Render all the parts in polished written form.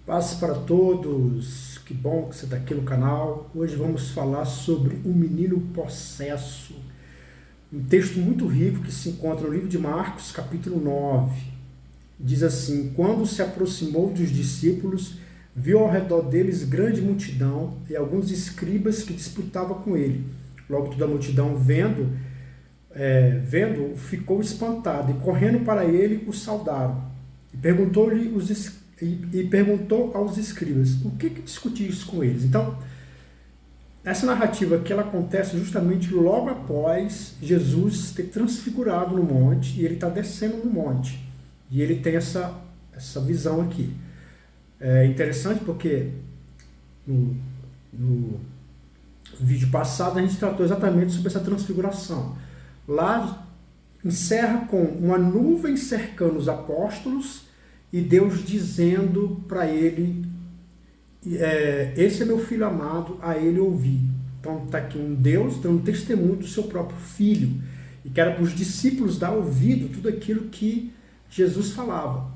Paz para todos, que bom que você está aqui no canal. Hoje vamos falar sobre o menino possesso. Um texto muito rico que se encontra no livro de Marcos, capítulo 9. Diz assim: quando se aproximou dos discípulos, viu ao redor deles grande multidão e alguns escribas que disputavam com ele. Logo toda a multidão vendo, ficou espantada e correndo para ele o saudaram. E perguntou aos escribas, o que discutiu isso com eles? Então, essa narrativa aqui ela acontece justamente logo após Jesus ter transfigurado no monte, e ele está descendo no monte. E ele tem essa visão aqui. É interessante porque no vídeo passado a gente tratou exatamente sobre essa transfiguração. Lá encerra com uma nuvem cercando os apóstolos, e Deus dizendo para ele, esse é meu filho amado, a ele ouvi. Então está aqui um Deus dando testemunho do seu próprio filho, e que era para os discípulos dar ouvido tudo aquilo que Jesus falava.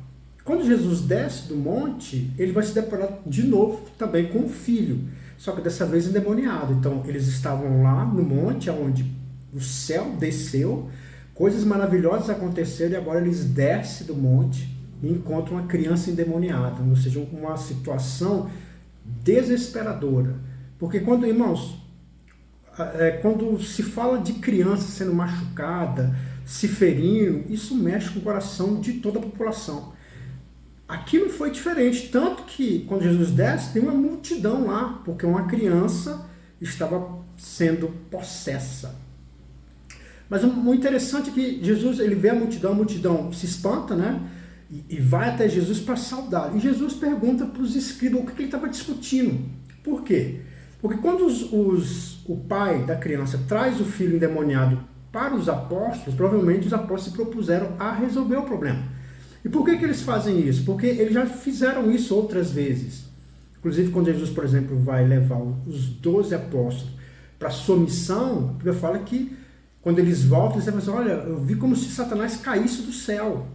Quando Jesus desce do monte, ele vai se deparar de novo também com o filho, só que dessa vez endemoniado. Então eles estavam lá no monte, onde o céu desceu, coisas maravilhosas aconteceram, e agora eles descem do monte e encontram uma criança endemoniada, ou seja, uma situação desesperadora. Porque quando se fala de criança sendo machucada, se ferindo, isso mexe com o coração de toda a população. Aqui não foi diferente, tanto que quando Jesus desce, tem uma multidão lá, porque uma criança estava sendo possessa. Mas o interessante é que Jesus, ele vê a multidão se espanta, né? E vai até Jesus para saudar. E Jesus pergunta para os escribas o que ele estava discutindo. Por quê? Porque quando o pai da criança traz o filho endemoniado para os apóstolos, provavelmente os apóstolos se propuseram a resolver o problema. E por que eles fazem isso? Porque eles já fizeram isso outras vezes. Inclusive, quando Jesus, por exemplo, vai levar os 12 apóstolos para a sua missão, a Bíblia fala que quando eles voltam, eles falam assim, olha, eu vi como se Satanás caísse do céu.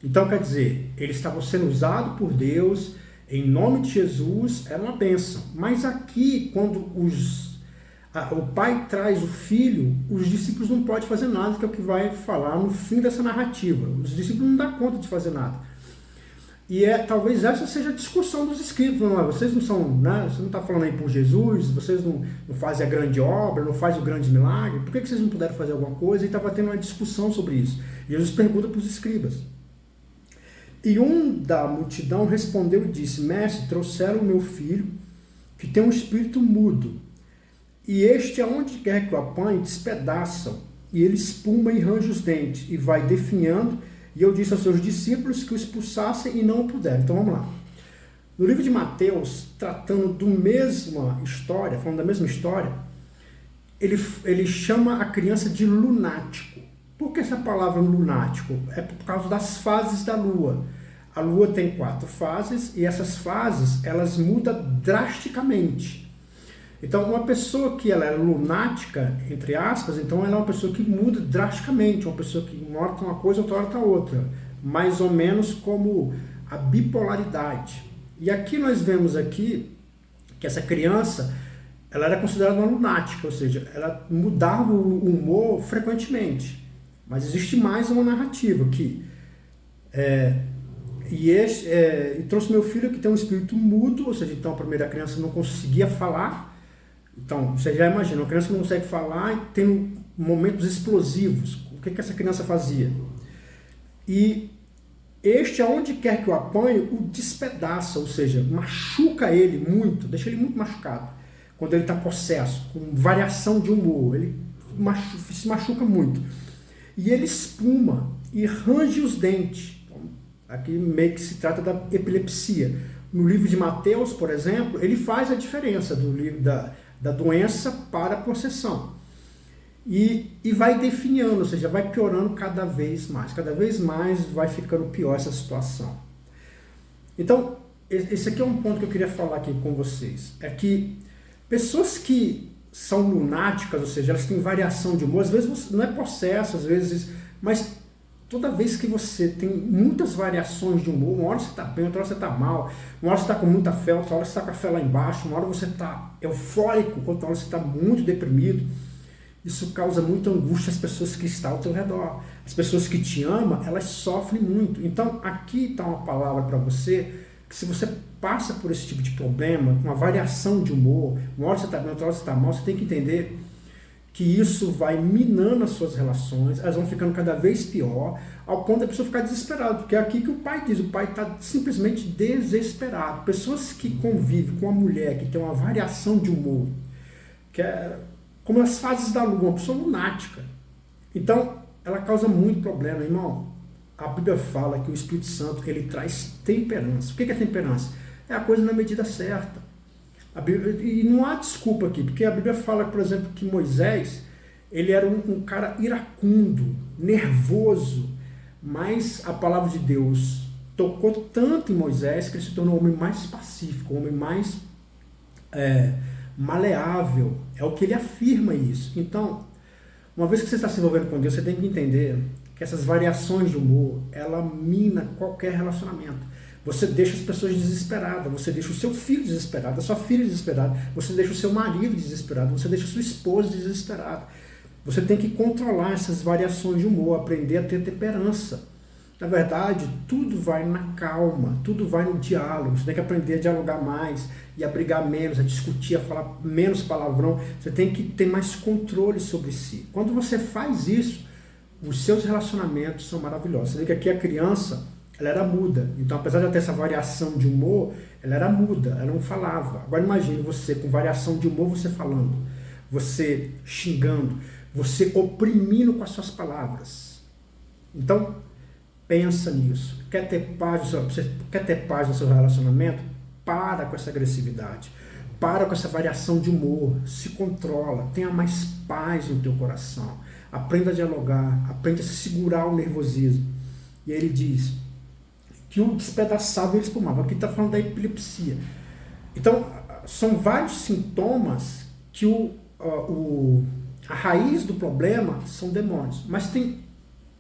Então, quer dizer, eles estavam sendo usados por Deus, em nome de Jesus, era uma bênção. Mas aqui, quando o pai traz o filho, os discípulos não podem fazer nada, que é o que vai falar no fim dessa narrativa. Os discípulos não dão conta de fazer nada. E talvez essa seja a discussão dos escribas. Vocês não são, né, você não está falando aí por Jesus, vocês não fazem a grande obra, não fazem o grande milagre, por que vocês não puderam fazer alguma coisa? E estava tendo uma discussão sobre isso. E Jesus pergunta para os escribas. E um da multidão respondeu e disse, mestre, trouxeram o meu filho, que tem um espírito mudo, e este, aonde quer que o apanhe, despedaçam, e ele espuma e range os dentes, e vai definhando, e eu disse aos seus discípulos que o expulsassem e não o puderam. Então vamos lá. No livro de Mateus, tratando da mesma história, falando da mesma história, ele chama a criança de lunático. Por que essa palavra lunático? É por causa das fases da lua. A lua tem 4 fases e essas fases elas mudam drasticamente. Então, uma pessoa que ela é lunática, entre aspas, então ela é uma pessoa que muda drasticamente, uma pessoa que uma hora está uma coisa, outra hora está outra. Mais ou menos como a bipolaridade. E aqui nós vemos aqui que essa criança ela era considerada uma lunática, ou seja, ela mudava o humor frequentemente. Mas existe mais uma narrativa aqui. E trouxe meu filho que tem um espírito mudo, ou seja, então a primeira criança não conseguia falar. Então, você já imagina, uma criança que não consegue falar e tem momentos explosivos. O que essa criança fazia? E este, aonde quer que o apanhe, o despedaça, ou seja, machuca ele muito, deixa ele muito machucado. Quando ele está possesso, com variação de humor, ele se machuca muito. E ele espuma e range os dentes. Então, aqui meio que se trata da epilepsia. No livro de Mateus, por exemplo, ele faz a diferença do livro da doença para a possessão. E vai definhando, ou seja, vai piorando cada vez mais. Cada vez mais vai ficando pior essa situação. Então, esse aqui é um ponto que eu queria falar aqui com vocês. É que pessoas que são lunáticas, ou seja, elas têm variação de humor, às vezes não é possesso, às vezes, mas toda vez que você tem muitas variações de humor, uma hora você está bem, outra hora você está mal, uma hora você está com muita fé, outra hora você está com a fé lá embaixo, uma hora você está eufórico, outra hora você está muito deprimido, isso causa muita angústia às pessoas que estão ao teu redor. As pessoas que te amam, elas sofrem muito. Então, aqui está uma palavra para você, que se você passa por esse tipo de problema, uma variação de humor, uma hora você está bem, outra hora você está mal, você tem que entender que isso vai minando as suas relações, elas vão ficando cada vez pior, ao ponto da pessoa ficar desesperada, porque é aqui que o pai diz, o pai está simplesmente desesperado. Pessoas que convivem com uma mulher que tem uma variação de humor, que é como as fases da lua, uma pessoa lunática. Então, ela causa muito problema, irmão. A Bíblia fala que o Espírito Santo, ele traz temperança. O que é temperança? É a coisa na medida certa. A Bíblia, e não há desculpa aqui, porque a Bíblia fala, por exemplo, que Moisés, ele era um cara iracundo, nervoso, mas a palavra de Deus tocou tanto em Moisés que ele se tornou um homem mais pacífico, um homem mais maleável. É o que ele afirma isso. Então, uma vez que você está se envolvendo com Deus, você tem que entender que essas variações de humor, ela mina qualquer relacionamento. Você deixa as pessoas desesperadas, você deixa o seu filho desesperado, a sua filha desesperada, você deixa o seu marido desesperado, você deixa a sua esposa desesperada. Você tem que controlar essas variações de humor, aprender a ter temperança. Na verdade, tudo vai na calma, tudo vai no diálogo. Você tem que aprender a dialogar mais e a brigar menos, a discutir, a falar menos palavrão. Você tem que ter mais controle sobre si. Quando você faz isso, os seus relacionamentos são maravilhosos. Você vê que aqui a criança, ela era muda. Então, apesar de ela ter essa variação de humor, ela era muda, ela não falava. Agora imagine você com variação de humor, você falando, você xingando, você oprimindo com as suas palavras. Então, pensa nisso. Quer ter paz no seu relacionamento? Para com essa agressividade. Para com essa variação de humor. Se controla. Tenha mais paz no teu coração. Aprenda a dialogar. Aprenda a segurar o nervosismo. E aí ele diz que o despedaçava e ele espumava. Aqui está falando da epilepsia. Então, são vários sintomas que a raiz do problema são demônios. Mas tem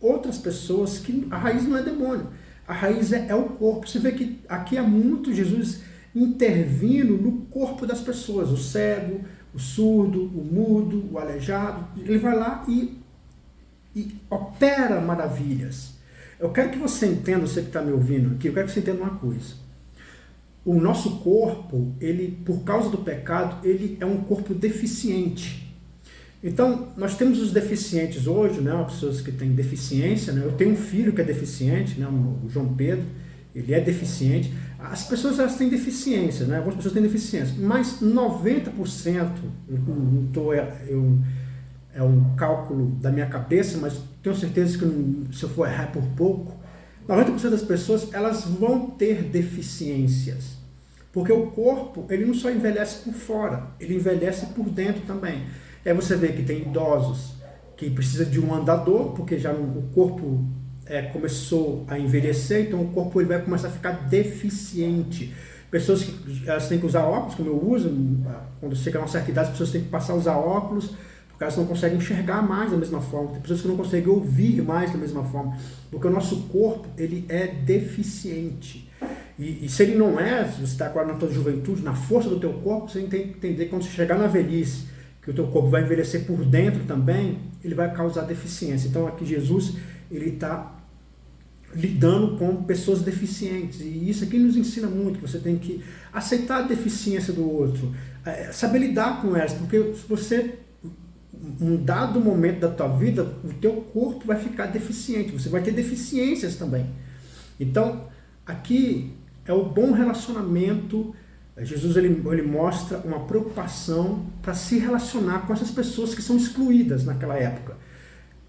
outras pessoas que a raiz não é demônio. A raiz é o corpo. Você vê que aqui há muito Jesus intervindo no corpo das pessoas. O cego, o surdo, o mudo, o aleijado. Ele vai lá e opera maravilhas. Eu quero que você entenda, você que está me ouvindo aqui, eu quero que você entenda uma coisa. O nosso corpo, ele, por causa do pecado, ele é um corpo deficiente. Então, nós temos os deficientes hoje, né, pessoas que têm deficiência, né? Eu tenho um filho que é deficiente, né, o João Pedro, ele é deficiente. As pessoas, elas têm deficiência, né? Algumas pessoas têm deficiência, mas 90%, é um cálculo da minha cabeça, mas tenho certeza que se eu for errar por pouco, 90% das pessoas, elas vão ter deficiências. Porque o corpo, ele não só envelhece por fora, ele envelhece por dentro também. Aí você vê que tem idosos que precisam de um andador, porque já o corpo começou a envelhecer, então o corpo ele vai começar a ficar deficiente. Pessoas que elas têm que usar óculos, como eu uso, quando chega a uma certa idade, as pessoas têm que passar a usar óculos, porque elas não conseguem enxergar mais da mesma forma. Tem pessoas que não conseguem ouvir mais da mesma forma, porque o nosso corpo ele é deficiente. E se ele não é, se você está agora na tua juventude, na força do teu corpo, você tem que entender que quando você chegar na velhice, que o teu corpo vai envelhecer por dentro também, ele vai causar deficiência. Então aqui Jesus, ele está lidando com pessoas deficientes. E isso aqui nos ensina muito, que você tem que aceitar a deficiência do outro, saber lidar com elas, porque se você, um dado momento da tua vida, o teu corpo vai ficar deficiente, você vai ter deficiências também. Então, aqui é o bom relacionamento. Jesus ele mostra uma preocupação para se relacionar com essas pessoas que são excluídas naquela época.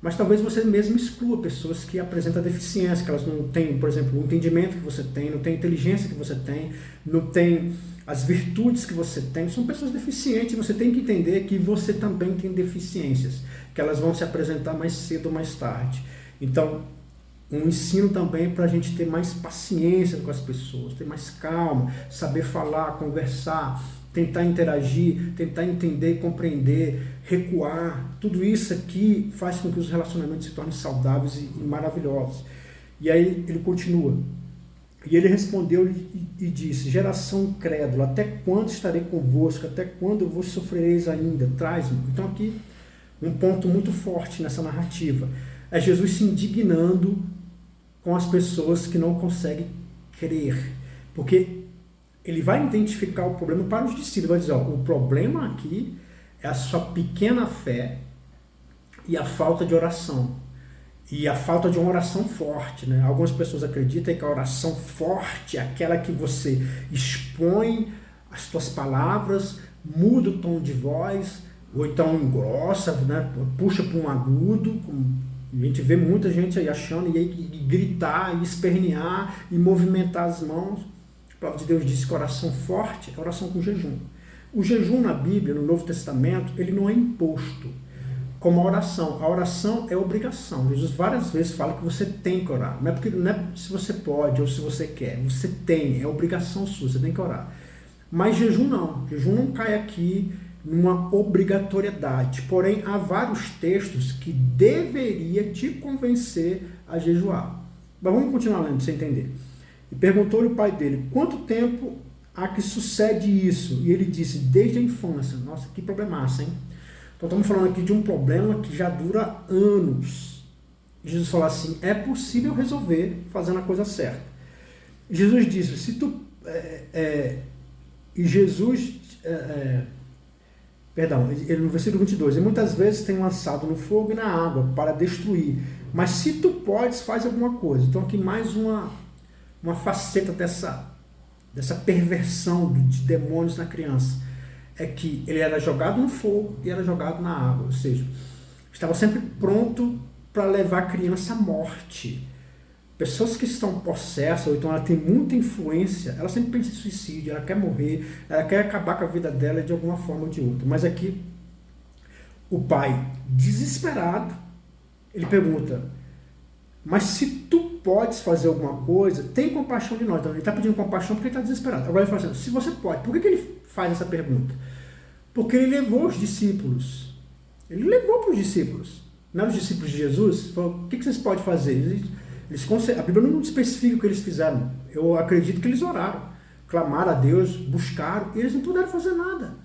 Mas talvez você mesmo exclua pessoas que apresentam deficiência, que elas não têm, por exemplo, o entendimento que você tem, não tem a inteligência que você tem, não tem as virtudes que você tem. São pessoas deficientes, você tem que entender que você também tem deficiências, que elas vão se apresentar mais cedo ou mais tarde. Então, um ensino também para a gente ter mais paciência com as pessoas, ter mais calma, saber falar, conversar, tentar interagir, tentar entender, compreender, recuar. Tudo isso aqui faz com que os relacionamentos se tornem saudáveis e maravilhosos. E aí ele continua. E ele respondeu e disse: geração incrédula, até quando estarei convosco? Até quando vos sofrereis ainda? Traz-me. Então aqui, um ponto muito forte nessa narrativa é Jesus se indignando com as pessoas que não conseguem crer. Porque ele vai identificar o problema para os discípulos. Vai dizer, ó, o problema aqui é a sua pequena fé e a falta de oração. E a falta de uma oração forte, né? Algumas pessoas acreditam que a oração forte é aquela que você expõe as suas palavras, muda o tom de voz, ou então engrossa, né? Puxa para um agudo. A gente vê muita gente aí achando e gritar, e espernear, e movimentar as mãos. A palavra de Deus diz que oração forte é oração com jejum. O jejum na Bíblia, no Novo Testamento, ele não é imposto como a oração. A oração é obrigação. Jesus várias vezes fala que você tem que orar. Não é se você pode ou se você quer. Você tem, é obrigação sua, você tem que orar. Mas jejum não. Jejum não cai aqui numa obrigatoriedade. Porém, há vários textos que deveria te convencer a jejuar. Mas vamos continuar lendo para você entender. E perguntou-lhe o pai dele: quanto tempo há que sucede isso? E ele disse: desde a infância. Nossa, que problemaço, hein? Então estamos falando aqui de um problema que já dura anos. Jesus falou assim: é possível resolver fazendo a coisa certa. Jesus disse: se tu... ele no versículo 22, e muitas vezes tem lançado no fogo e na água para destruir, mas se tu podes, faz alguma coisa. Então aqui mais uma faceta dessa perversão de demônios na criança. É que ele era jogado no fogo e era jogado na água, ou seja, estava sempre pronto para levar a criança à morte. Pessoas que estão possessas, ou então ela tem muita influência, ela sempre pensa em suicídio, ela quer morrer, ela quer acabar com a vida dela de alguma forma ou de outra. Mas aqui, o pai, desesperado, ele pergunta: mas se tu podes fazer alguma coisa, tem compaixão de nós. Então ele está pedindo compaixão porque ele está desesperado. Agora ele fala assim: se você pode, por que ele faz essa pergunta? Porque ele levou os discípulos. Ele levou para os discípulos. Não eram os discípulos de Jesus? Falou: o que vocês podem fazer? A Bíblia não especifica o que eles fizeram. Eu acredito que eles oraram, clamaram a Deus, buscaram, e eles não puderam fazer nada.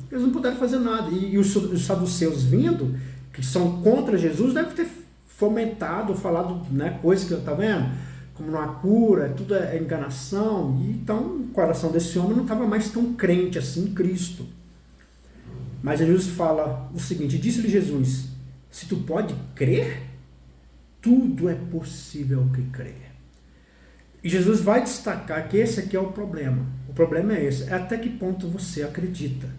Eles não puderam fazer nada. E os saduceus vindo, que são contra Jesus, devem ter fomentado, falado, né, coisas que eu estou vendo, como não há cura, tudo é enganação. E então o coração desse homem não estava mais tão crente assim em Cristo. Mas Jesus fala o seguinte: disse-lhe Jesus: se tu pode crer, tudo é possível que crer. E Jesus vai destacar que esse aqui é o problema. O problema é esse: é até que ponto você acredita,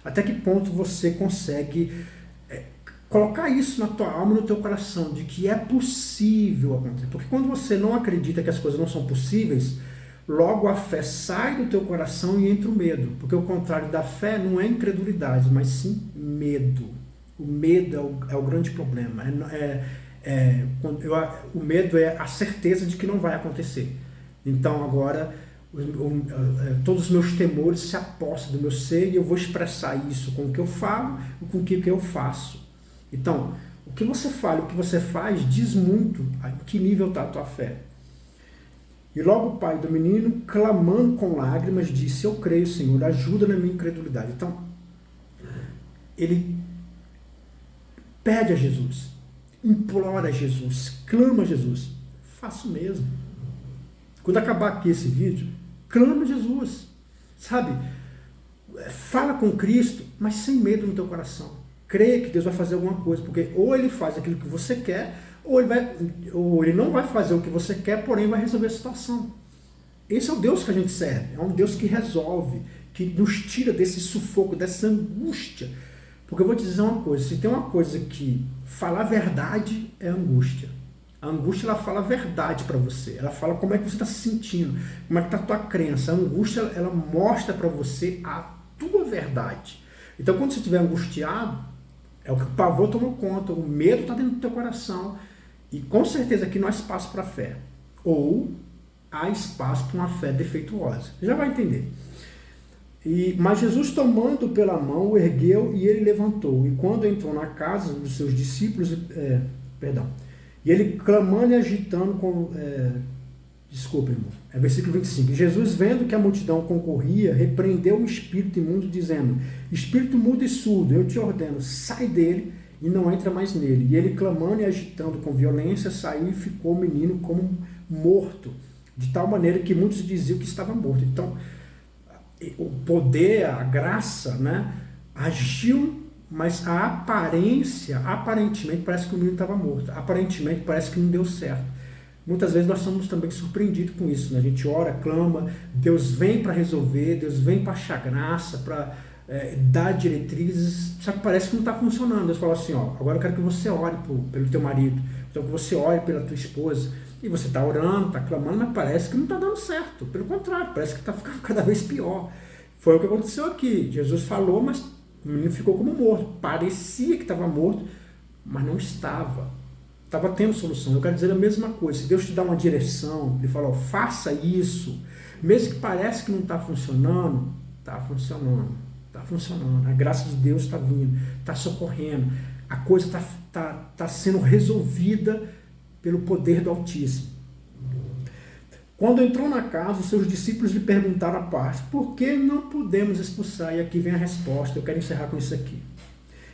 até que ponto você consegue colocar isso na tua alma, no teu coração, de que é possível acontecer. Porque quando você não acredita que as coisas não são possíveis, logo a fé sai do teu coração e entra o medo. Porque o contrário da fé não é incredulidade, mas sim medo. O medo é o grande problema. O medo é a certeza de que não vai acontecer. Então agora todos os meus temores se apossam do meu ser e eu vou expressar isso com o que eu falo e com o que eu faço. Então, o que você fala, o que você faz, diz muito em que nível está a tua fé. E logo o pai do menino, clamando com lágrimas, disse: eu creio, Senhor, ajuda na minha incredulidade. Então, ele pede a Jesus, implora a Jesus, clama a Jesus. Faça o mesmo. Quando acabar aqui esse vídeo, clama a Jesus. Sabe? Fala com Cristo, mas sem medo no teu coração. Creia que Deus vai fazer alguma coisa, porque ou ele faz aquilo que você quer, ou ele não vai fazer o que você quer, porém vai resolver a situação. Esse é o Deus que a gente serve, é um Deus que resolve, que nos tira desse sufoco, dessa angústia. Porque eu vou te dizer uma coisa: se tem uma coisa que falar a verdade é angústia. A angústia, ela fala a verdade para você, ela fala como é que você está se sentindo, como é que está a tua crença. A angústia, ela mostra para você a tua verdade. Então quando você estiver angustiado, é o que o pavor tomou conta, o medo está dentro do teu coração, e com certeza aqui não há espaço para fé, ou há espaço para uma fé defeituosa. Você já vai entender. Mas Jesus, tomando pela mão, o ergueu e ele levantou. E quando entrou na casa dos seus discípulos, e ele clamando e agitando com... desculpa, irmão. É versículo 25. Jesus, vendo que a multidão concorria, repreendeu o espírito imundo, dizendo: espírito mudo e surdo, eu te ordeno, sai dele e não entra mais nele. E ele, clamando e agitando com violência, saiu e ficou o menino como morto, de tal maneira que muitos diziam que estava morto. Então, o poder, a graça, né, agiu, mas a aparência, aparentemente parece que o menino estava morto, aparentemente parece que não deu certo. Muitas vezes nós somos também surpreendidos com isso, né? A gente ora, clama, Deus vem para resolver, Deus vem para achar graça, para dar diretrizes, só que parece que não está funcionando. Deus fala assim, ó, agora eu quero que você ore pelo teu marido, então que você ore pela tua esposa, e você está orando, está clamando, mas parece que não está dando certo, pelo contrário, parece que está ficando cada vez pior. Foi o que aconteceu aqui, Jesus falou, mas o menino ficou como morto, parecia que estava morto, mas não estava. Estava tendo solução. Eu quero dizer a mesma coisa. Se Deus te dá uma direção, Ele fala, ó, faça isso, mesmo que pareça que não está funcionando, está funcionando. Está funcionando. A graça de Deus está vindo, está socorrendo. A coisa está sendo resolvida pelo poder do Altíssimo. Quando entrou na casa, os seus discípulos lhe perguntaram à parte, por que não podemos expulsar? E aqui vem a resposta, eu quero encerrar com isso aqui.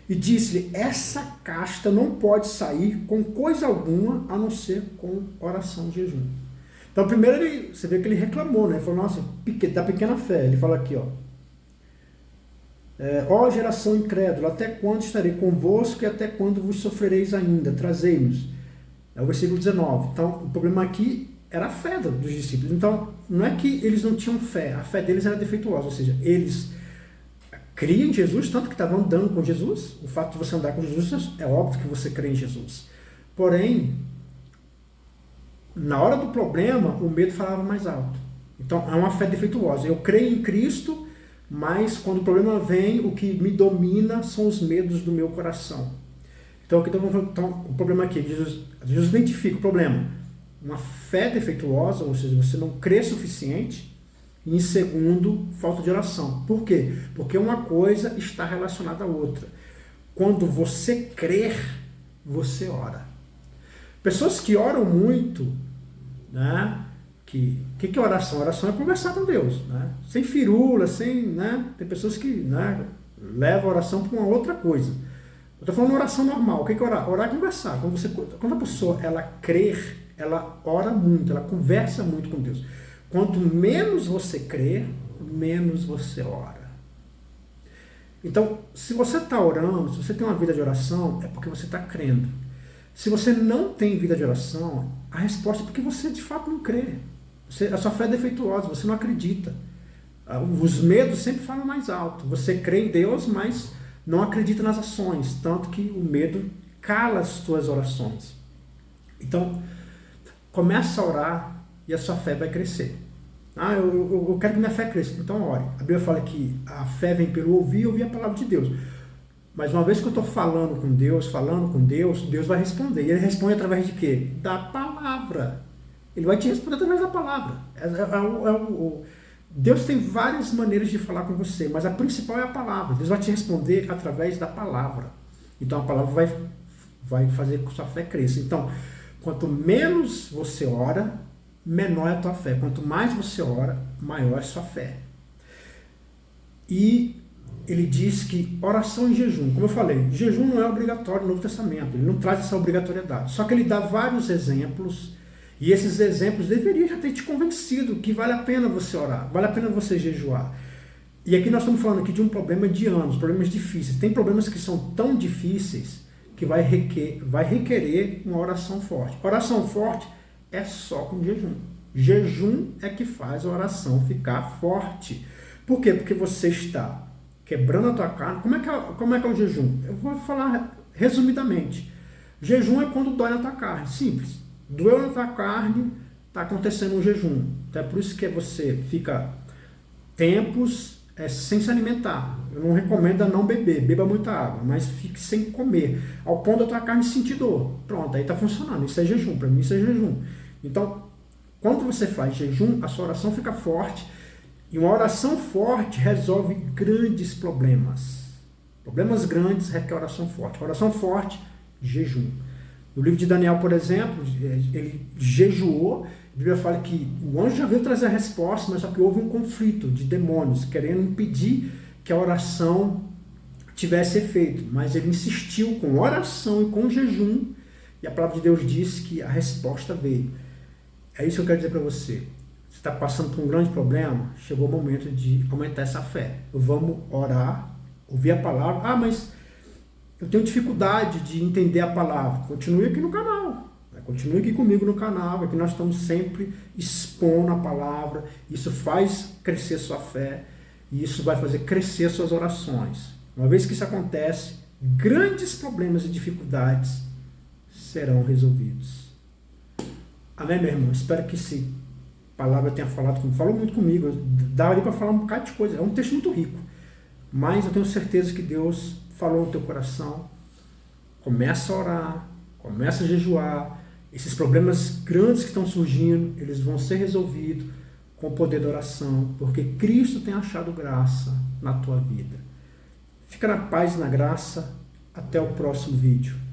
E disse-lhe, essa casta não pode sair com coisa alguma, a não ser com oração e jejum. Então, primeiro, você vê que ele reclamou, né? Ele falou, nossa, da pequena fé. Ele fala aqui, ó geração incrédula, até quando estarei convosco e até quando vos sofrereis ainda? Trazei-nos. É o versículo 19. Então, o problema aqui era a fé dos discípulos. Então, não é que eles não tinham fé, a fé deles era defeituosa, ou seja, eles criam em Jesus, tanto que estavam andando com Jesus. O fato de você andar com Jesus, é óbvio que você crê em Jesus. Porém, na hora do problema, o medo falava mais alto. Então, é uma fé defeituosa. Eu creio em Cristo, mas quando o problema vem, o que me domina são os medos do meu coração. Então, o problema aqui, Jesus identifica o problema. Uma fé defeituosa, ou seja, você não crê suficiente. E em segundo, falta de oração. Por quê? Porque uma coisa está relacionada à outra. Quando você crer, você ora. Pessoas que oram muito, né? Que é oração? Oração é conversar com Deus, né? Sem firula, né? Tem pessoas que, né, levam a oração para uma outra coisa. Eu estou falando de oração normal. O que é orar? Orar é conversar. Quando a pessoa ela crer, ela ora muito, ela conversa muito com Deus. Quanto menos você crê, menos você ora. Então, se você está orando, se você tem uma vida de oração, é porque você está crendo. Se você não tem vida de oração, a resposta é porque você de fato não crê. A sua fé é defeituosa, você não acredita. Os medos sempre falam mais alto. Você crê em Deus, mas não acredita nas ações, tanto que o medo cala as suas orações. Então, começa a orar e a sua fé vai crescer. Eu quero que minha fé cresça, então ore. A Bíblia fala que a fé vem pelo ouvir e ouvir a palavra de Deus. Mas uma vez que eu estou falando com Deus, Deus vai responder. E Ele responde através de quê? Da palavra. Ele vai te responder através da palavra. Deus tem várias maneiras de falar com você, mas a principal é a palavra. Deus vai te responder através da palavra. Então a palavra vai fazer com que sua fé cresça. Então, quanto menos você ora, menor é a tua fé. Quanto mais você ora, maior é a sua fé. E ele diz que oração e jejum, como eu falei, jejum não é obrigatório no Novo Testamento, ele não traz essa obrigatoriedade. Só que ele dá vários exemplos, e esses exemplos deveriam já ter te convencido que vale a pena você orar, vale a pena você jejuar. E aqui nós estamos falando aqui de um problema de anos, problemas difíceis. Tem problemas que são tão difíceis que vai requerer uma oração forte. Oração forte é só com jejum. Jejum é que faz a oração ficar forte. Por quê? Porque você está quebrando a tua carne. Como é que é o jejum? Eu vou falar resumidamente. Jejum é quando dói na tua carne. Simples. Doeu na tua carne, está acontecendo um jejum. Então é por isso que você fica tempos sem se alimentar. Eu não recomendo a não beber. Beba muita água, mas fique sem comer. Ao ponto da tua carne sentir dor. Pronto, aí está funcionando. Isso é jejum. Para mim isso é jejum. Então, quando você faz jejum, a sua oração fica forte. E uma oração forte resolve grandes problemas. Problemas grandes requer oração forte. Oração forte, jejum. No livro de Daniel, por exemplo, ele jejuou. A Bíblia fala que o anjo já veio trazer a resposta, mas só que houve um conflito de demônios, querendo impedir que a oração tivesse efeito. Mas ele insistiu com oração e com jejum, e a palavra de Deus diz que a resposta veio. É isso que eu quero dizer para você. Você está passando por um grande problema, chegou o momento de aumentar essa fé. Vamos orar, ouvir a palavra. Mas eu tenho dificuldade de entender a palavra. Continue aqui no canal. Continue aqui comigo no canal. Aqui nós estamos sempre expondo a palavra. Isso faz crescer sua fé. E isso vai fazer crescer suas orações. Uma vez que isso acontece, grandes problemas e dificuldades serão resolvidos. Amém, meu irmão? Espero que essa palavra tenha falado comigo. Falou muito comigo. Dá ali para falar um bocado de coisa. É um texto muito rico. Mas eu tenho certeza que Deus falou no teu coração. Começa a orar. Começa a jejuar. Esses problemas grandes que estão surgindo, eles vão ser resolvidos com o poder da oração. Porque Cristo tem achado graça na tua vida. Fica na paz e na graça. Até o próximo vídeo.